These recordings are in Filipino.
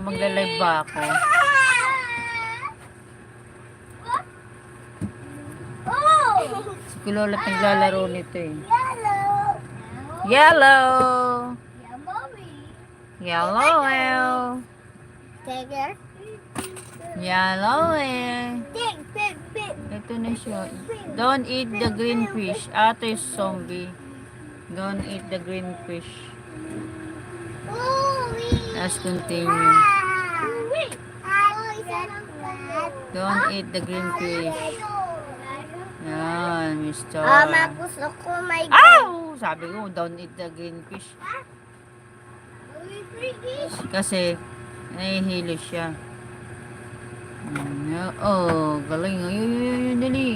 magla-live ba ako? Si Kulot naglalaro nito eh. Yellow! Yellow! Tiger. Yellow eh. Ito na siya. Don't eat the green fish. Ate zombie. Don't eat the green fish. Let's continue. Don't eat the green fish. Yan, Mr. Gusto ko may Ow! Sabi ko, don't eat the green fish. Kasi, nahihilo siya. Oh, galing. Ay, dali.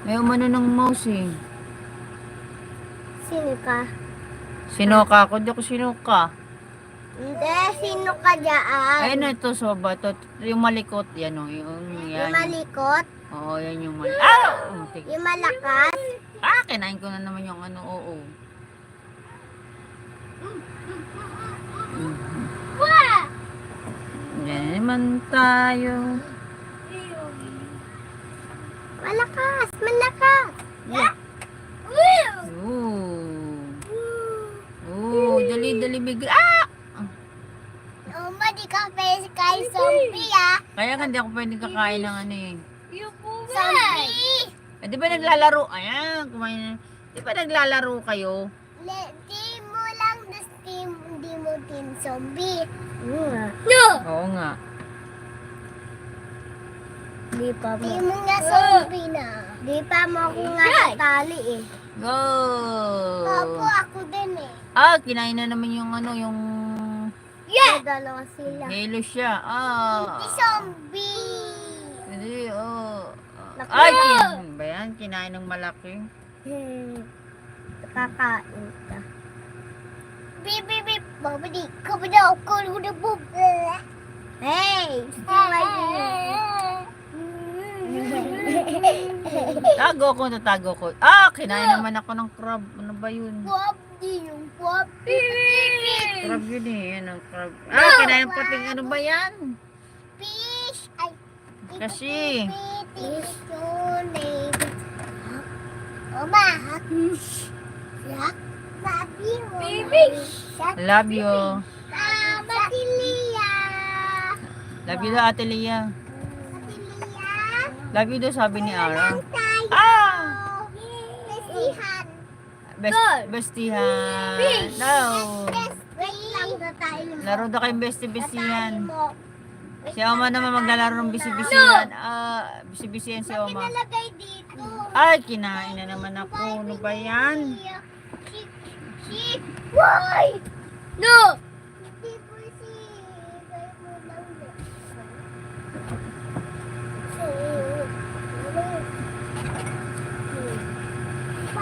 May umano ng mouse eh. Sino ka? Sinuka ako. Di ako sinuka. Hindi, sino ka dyan? Ayun na ito, soba. Ito, yung malikot. Yan o. Yung Yan. malikot? Oo, yan yung malikot. Ah! Yung malakas? Ah, kinain ko na naman yung ano. Oo. Yan naman tayo. Malakas! Malakas! Yeah. Dali bigla. Ah! Di ka pwede kay zombie Kaya nga hindi ako pwedeng kakain ng ano eh. Zombie! Di ba naglalaro? Ayan, kumain na. Di ba naglalaro kayo? Di mo lang di mo team zombie. No! Oo nga. Di mo nga zombie na. Di pa mo ako nga natali eh. Go! Opo, ako din eh. Ah, kinain na naman yung ano, yung Yeah! Dalawa sila. halo siya. Ah. Hindi zombie! Hindi, oh. Naku. Ay, ba yan? Kinain ng malaki. Kakain ka. Beep, beep, beep. Babadi, kabadaw, kulo bub. Hey! Tago ko, tatago ko. Ah, kinain naman ako ng crab. Ano ba yun? Wapdi yung wapdi. Crab yun eh. Yan ang crab. Ah, kinain pating ano ba yan? Fish! Ay! Kasi. Fish your name. Oma! Yak! Sabi mo. Love you. Matilia! Love you daw, Ate Lia. Matilia! Love you daw, sabi ni Ara. Tayo! Ah! Bestihan! Bestihan. No. Wait lang na tayo. Laro daw kayong bestihan. mo. Si Oma naman maglalaro ng bisi-bisihan. Ah, bisi-bisihan si Oma. Nalagay dito. Ay, kinain na naman ako. Ano ba yan? Sheep! Why? No! Hindi po si...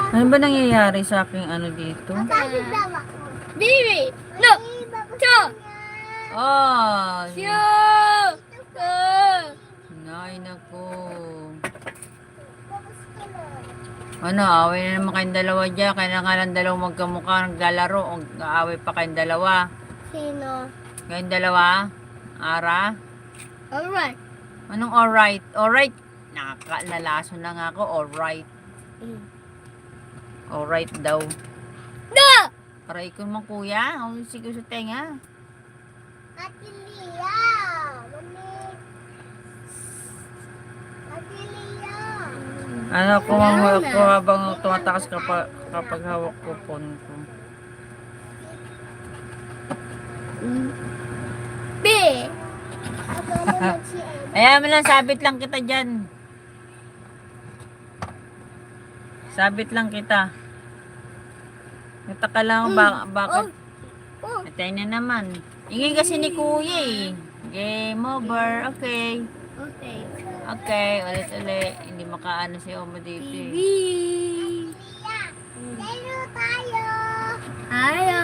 Ano ba nangyayari sa aking ano dito? Baby! No! Cho! Oh, Cho! nay nako. Ano, away na naman kayong dalawa dyan. Kaya nga lang dalawang magkamukha naglalaro. Aaway pa kayong dalawa. Sino? Kayong dalawa? Ara? Alright. Anong alright? Alright. Nakakalalaso na nga ako. Alright. Alright daw. No! Aray ko naman kuya. Ang sigaw sa tenga. Atilia! Atilia! Ano ko habang tumatakas kapag hawak ko phone ko. B! Ako naman si Emma. Ayan mo lang, sabit lang kita dyan. Sabit lang kita. Nataka lang bakit. Oh. Atay na naman. Ingay kasi ni kuya eh. Game over. Okay. Okay. Okay, ulit-ulit. Hindi makaano si Oma dito eh. Laro tayo! Tayo!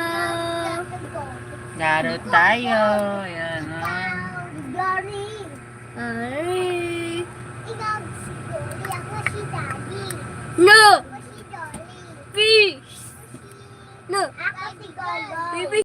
Laro tayo. Ayan ha. Glory! Ay! Ikaw si Glory, ako si Daddy. No! Ako si Dolly. Fish! No! Ako si Gogo.